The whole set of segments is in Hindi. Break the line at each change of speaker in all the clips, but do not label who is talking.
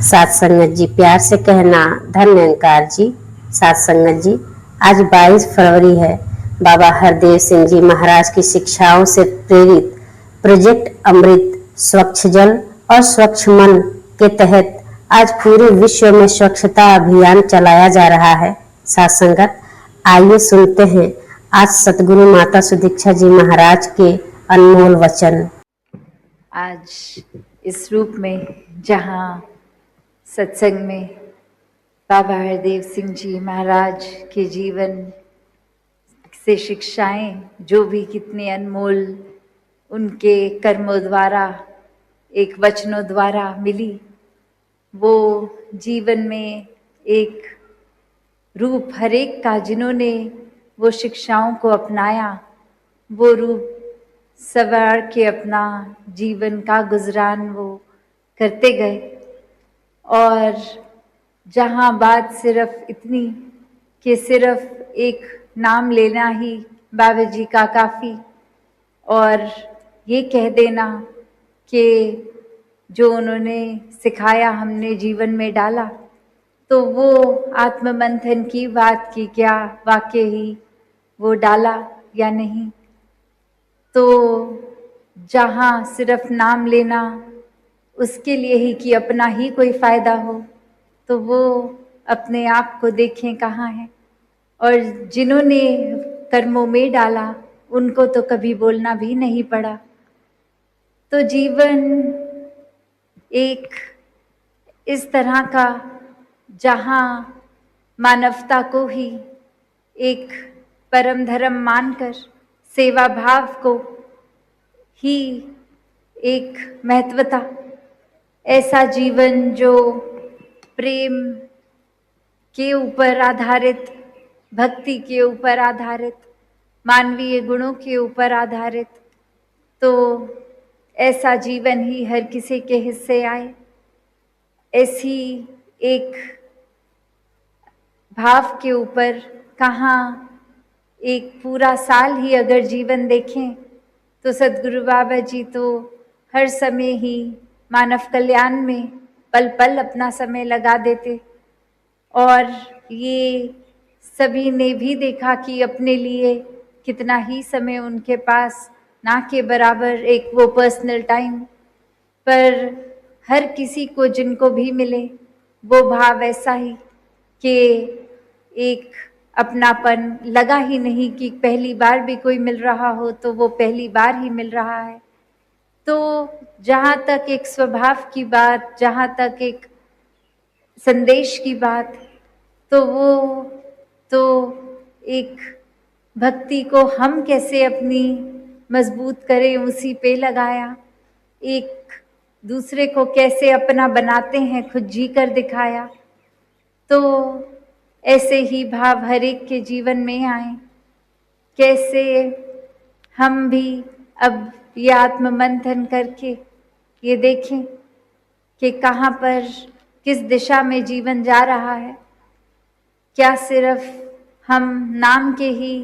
साथ संगत जी, प्यार से कहना धन्य अंकार जी। साथ संगत जी, आज 22 फरवरी है। बाबा हरदेव सिंह जी महाराज की शिक्षाओं से प्रेरित प्रोजेक्ट अमृत स्वच्छ जल और स्वच्छ मन के तहत आज पूरे विश्व में स्वच्छता अभियान चलाया जा रहा है। साथ संगत, आइए सुनते हैं आज सतगुरु माता सुदीक्षा जी महाराज के अनमोल वचन।
आज इस रूप में जहाँ सत्संग में बाबा हरदेव सिंह जी महाराज के जीवन से शिक्षाएं जो भी कितने अनमोल उनके कर्मों द्वारा एक वचनों द्वारा मिली, वो जीवन में एक रूप हर एक का जिन्होंने वो शिक्षाओं को अपनाया, वो रूप सवार के अपना जीवन का गुजरान वो करते गए। और जहाँ बात सिर्फ इतनी कि सिर्फ एक नाम लेना ही बाबा जी का काफ़ी, और ये कह देना कि जो उन्होंने सिखाया हमने जीवन में डाला, तो वो आत्ममंथन की बात की क्या वाकई ही वो डाला या नहीं। तो जहाँ सिर्फ नाम लेना उसके लिए ही कि अपना ही कोई फ़ायदा हो, तो वो अपने आप को देखें कहाँ है। और जिन्होंने कर्मों में डाला उनको तो कभी बोलना भी नहीं पड़ा। तो जीवन एक इस तरह का जहाँ मानवता को ही एक परम धर्म मानकर सेवा भाव को ही एक महत्वता, ऐसा जीवन जो प्रेम के ऊपर आधारित, भक्ति के ऊपर आधारित, मानवीय गुणों के ऊपर आधारित, तो ऐसा जीवन ही हर किसी के हिस्से आए। ऐसी एक भाव के ऊपर कहाँ एक पूरा साल ही अगर जीवन देखें तो सद्गुरु बाबा जी तो हर समय ही मानव कल्याण में पल पल अपना समय लगा देते। और ये सभी ने भी देखा कि अपने लिए कितना ही समय उनके पास ना के बराबर एक वो पर्सनल टाइम, पर हर किसी को जिनको भी मिले वो भाव ऐसा ही कि एक अपनापन लगा ही नहीं कि पहली बार भी कोई मिल रहा हो तो वो पहली बार ही मिल रहा है। तो जहाँ तक एक स्वभाव की बात, जहाँ तक एक संदेश की बात, तो वो तो एक भक्ति को हम कैसे अपनी मजबूत करें उसी पे लगाया, एक दूसरे को कैसे अपना बनाते हैं खुद जी कर दिखाया। तो ऐसे ही भाव हर एक के जीवन में आए, कैसे हम भी अब ये आत्ममंथन करके ये देखें कि कहाँ पर किस दिशा में जीवन जा रहा है। क्या सिर्फ हम नाम के ही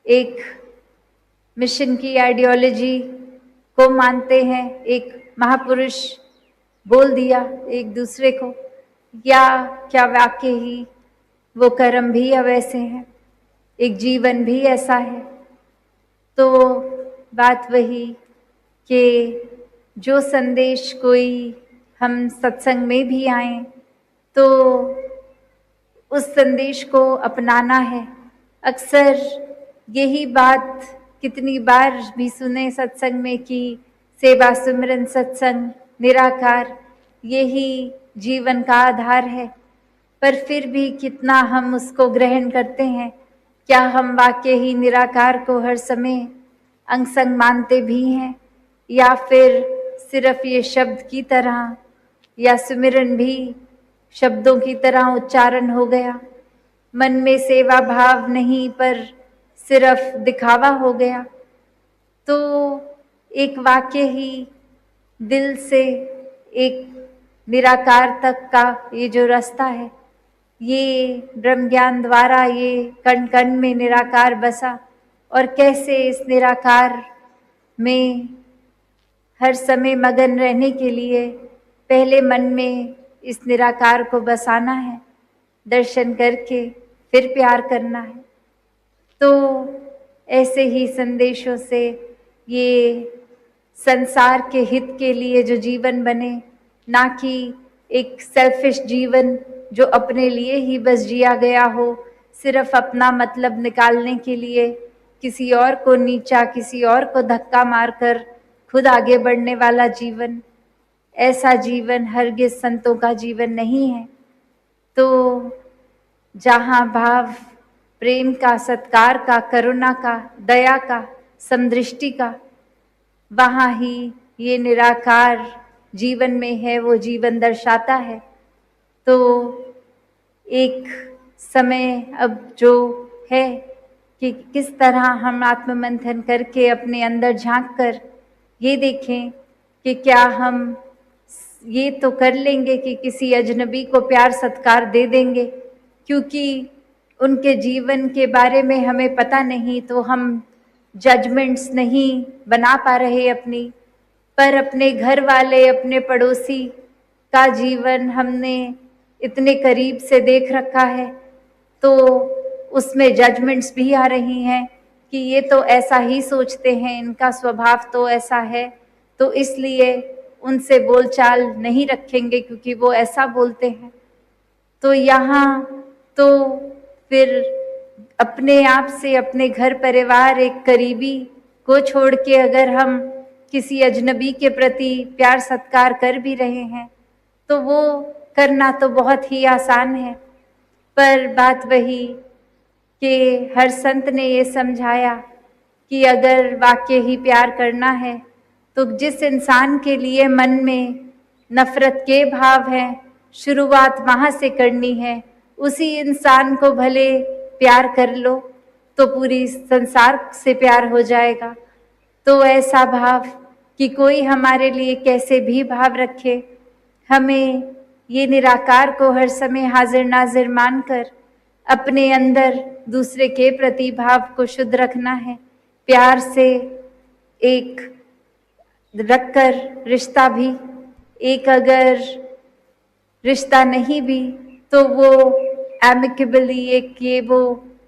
एक मिशन की आइडियोलॉजी को मानते हैं, एक महापुरुष बोल दिया एक दूसरे को, या क्या वाकई ही वो कर्म भी अब ऐसे हैं, एक जीवन भी ऐसा है। तो बात वही कि जो संदेश कोई हम सत्संग में भी आए तो उस संदेश को अपनाना है। अक्सर यही बात कितनी बार भी सुने सत्संग में कि सेवा सुमिरन सत्संग निराकार यही जीवन का आधार है, पर फिर भी कितना हम उसको ग्रहण करते हैं। क्या हम वाकई ही निराकार को हर समय अंग संग मानते भी हैं, या फिर सिर्फ ये शब्द की तरह या सुमिरन भी शब्दों की तरह उच्चारण हो गया, मन में सेवा भाव नहीं पर सिर्फ दिखावा हो गया। तो एक वाकई ही दिल से एक निराकार तक का ये जो रास्ता है, ये ब्रह्म ज्ञान द्वारा ये कण कण में निराकार बसा, और कैसे इस निराकार में हर समय मगन रहने के लिए पहले मन में इस निराकार को बसाना है, दर्शन करके फिर प्यार करना है। तो ऐसे ही संदेशों से ये संसार के हित के लिए जो जीवन बने, ना कि एक सेल्फिश जीवन जो अपने लिए ही बस जिया गया हो, सिर्फ अपना मतलब निकालने के लिए, किसी और को नीचा, किसी और को धक्का मारकर खुद आगे बढ़ने वाला जीवन। ऐसा जीवन हरगिज संतों का जीवन नहीं है। तो जहाँ भाव प्रेम का, सत्कार का, करुणा का, दया का, समदृष्टि का, वहाँ ही ये निराकार जीवन में है, वो जीवन दर्शाता है। तो एक समय अब जो है कि किस तरह हम आत्ममंथन करके अपने अंदर झांक कर ये देखें कि क्या हम ये तो कर लेंगे कि किसी अजनबी को प्यार सत्कार दे देंगे, क्योंकि उनके जीवन के बारे में हमें पता नहीं, तो हम जजमेंट्स नहीं बना पा रहे अपनी। पर अपने घर वाले, अपने पड़ोसी का जीवन हमने इतने करीब से देख रखा है, तो उसमें जजमेंट्स भी आ रही हैं कि ये तो ऐसा ही सोचते हैं, इनका स्वभाव तो ऐसा है, तो इसलिए उनसे बोलचाल नहीं रखेंगे क्योंकि वो ऐसा बोलते हैं। तो यहाँ तो फिर अपने आप से, अपने घर परिवार, एक करीबी को छोड़ के अगर हम किसी अजनबी के प्रति प्यार सत्कार कर भी रहे हैं, तो वो करना तो बहुत ही आसान है। पर बात वही कि हर संत ने ये समझाया कि अगर वाकई ही प्यार करना है, तो जिस इंसान के लिए मन में नफरत के भाव हैं, शुरुआत वहाँ से करनी है। उसी इंसान को भले प्यार कर लो तो पूरी संसार से प्यार हो जाएगा। तो ऐसा भाव कि कोई हमारे लिए कैसे भी भाव रखे, हमें ये निराकार को हर समय हाजिर नाजिर मानकर अपने अंदर दूसरे के प्रति भाव को शुद्ध रखना है। प्यार से एक रखकर रिश्ता भी, एक अगर रिश्ता नहीं भी तो वो एमिकेबली, एक ये वो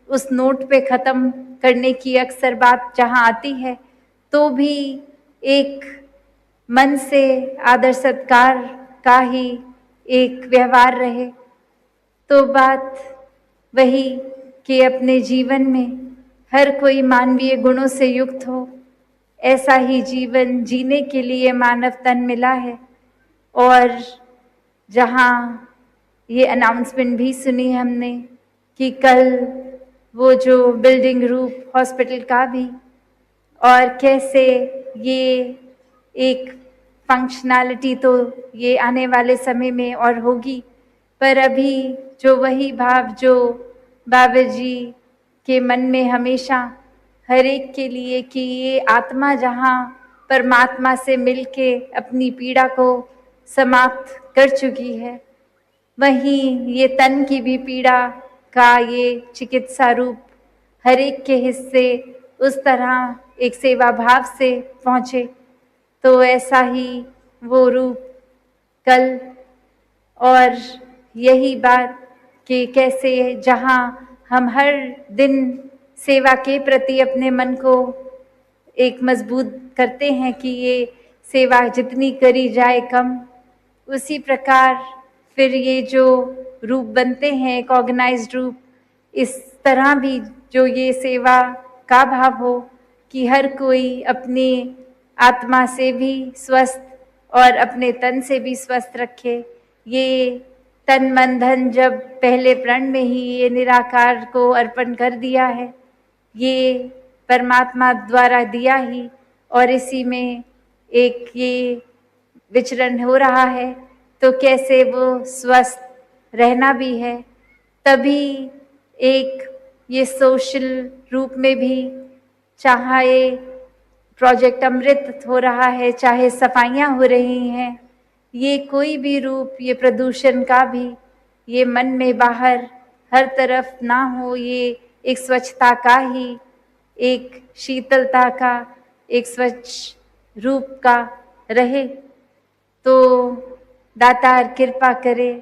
उस नोट पे ख़त्म करने की अक्सर बात जहाँ आती है, तो भी एक मन से आदर सत्कार का ही एक व्यवहार रहे। तो बात वही कि अपने जीवन में हर कोई मानवीय गुणों से युक्त हो, ऐसा ही जीवन जीने के लिए मानव तन मिला है। और जहाँ ये अनाउंसमेंट भी सुनी हमने कि कल वो जो बिल्डिंग रूप हॉस्पिटल का भी, और कैसे ये एक फंक्शनैलिटी तो ये आने वाले समय में और होगी, पर अभी जो वही भाव जो बाबा जी के मन में हमेशा हर एक के लिए कि ये आत्मा जहाँ परमात्मा से मिलके अपनी पीड़ा को समाप्त कर चुकी है, वहीं ये तन की भी पीड़ा का ये चिकित्सा रूप हर एक के हिस्से उस तरह एक सेवा भाव से पहुँचे। तो ऐसा ही वो रूप कल, और यही बात कि कैसे जहाँ हम हर दिन सेवा के प्रति अपने मन को एक मजबूत करते हैं कि ये सेवा जितनी करी जाए कम, उसी प्रकार फिर ये जो रूप बनते हैं, एक ऑर्गेनाइज्ड रूप, इस तरह भी जो ये सेवा का भाव हो कि हर कोई अपनी आत्मा से भी स्वस्थ और अपने तन से भी स्वस्थ रखे। ये तन मन धन जब पहले प्रण में ही ये निराकार को अर्पण कर दिया है, ये परमात्मा द्वारा दिया ही, और इसी में एक ये विचरण हो रहा है, तो कैसे वो स्वस्थ रहना भी है। तभी एक ये सोशल रूप में भी, चाहे प्रोजेक्ट अमृत हो रहा है, चाहे सफाइयाँ हो रही हैं, ये कोई भी रूप, ये प्रदूषण का भी, ये मन में बाहर हर तरफ ना हो, ये एक स्वच्छता का ही, एक शीतलता का, एक स्वच्छ रूप का रहे। तो दातार कृपा करे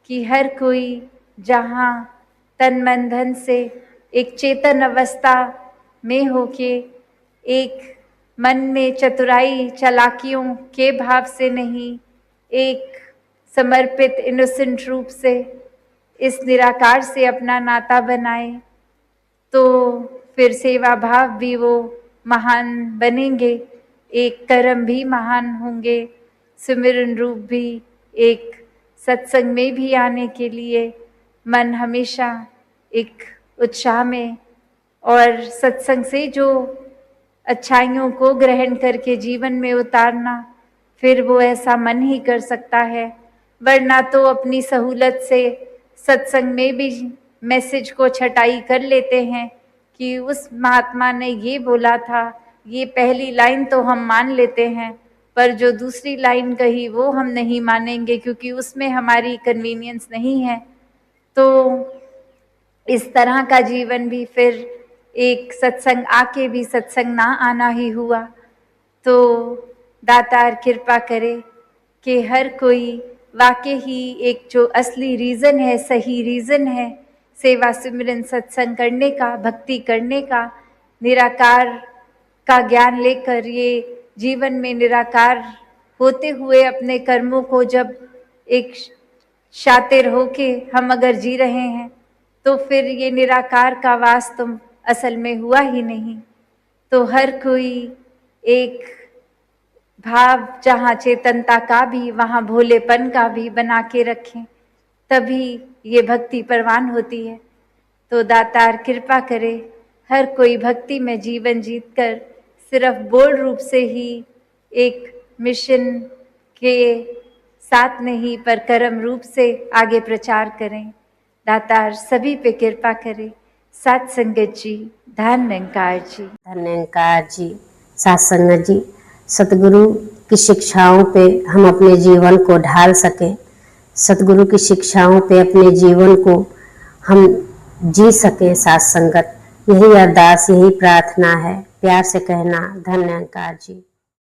कि हर कोई जहाँ तन मन धन से एक चेतन अवस्था में होके, एक मन में चतुराई चालाकियों के भाव से नहीं, एक समर्पित इनोसेंट रूप से इस निराकार से अपना नाता बनाए, तो फिर सेवा भाव भी वो महान बनेंगे, एक कर्म भी महान होंगे, सुमिरन रूप भी, एक सत्संग में भी आने के लिए मन हमेशा एक उत्साह में, और सत्संग से जो अच्छाइयों को ग्रहण करके जीवन में उतारना, फिर वो ऐसा मन ही कर सकता है। वरना तो अपनी सहूलत से सत्संग में भी मैसेज को छटाई कर लेते हैं कि उस महात्मा ने ये बोला था, ये पहली लाइन तो हम मान लेते हैं, पर जो दूसरी लाइन कही वो हम नहीं मानेंगे क्योंकि उसमें हमारी कन्वीनियंस नहीं है। तो इस तरह का जीवन भी फिर एक सत्संग आके भी सत्संग ना आना ही हुआ। तो दातार कृपा करे कि हर कोई वाकई ही एक जो असली रीज़न है, सही रीज़न है सेवा सिमरन सत्संग करने का, भक्ति करने का, निराकार का ज्ञान लेकर ये जीवन में निराकार होते हुए अपने कर्मों को जब एक शातिर होके हम अगर जी रहे हैं, तो फिर ये निराकार का वास तुम असल में हुआ ही नहीं। तो हर कोई एक भाव जहाँ चेतनता का भी, वहाँ भोलेपन का भी बना के रखें, तभी ये भक्ति परवान होती है। तो दातार कृपा करे हर कोई भक्ति में जीवन जीतकर सिर्फ बोल रूप से ही एक मिशन के साथ नहीं, पर कर्म रूप से आगे प्रचार करें। दातार सभी पे कृपा करे। सात संगत जी, धन निरंकार जी।
धन निरंकार जी, सात संगत जी, सतगुरु की शिक्षाओं पे हम अपने जीवन को ढाल सकें, सतगुरु की शिक्षाओं पे अपने जीवन को हम जी सकें। सात संगत, यही अरदास, यही प्रार्थना है। प्यार से कहना, धन निरंकार जी।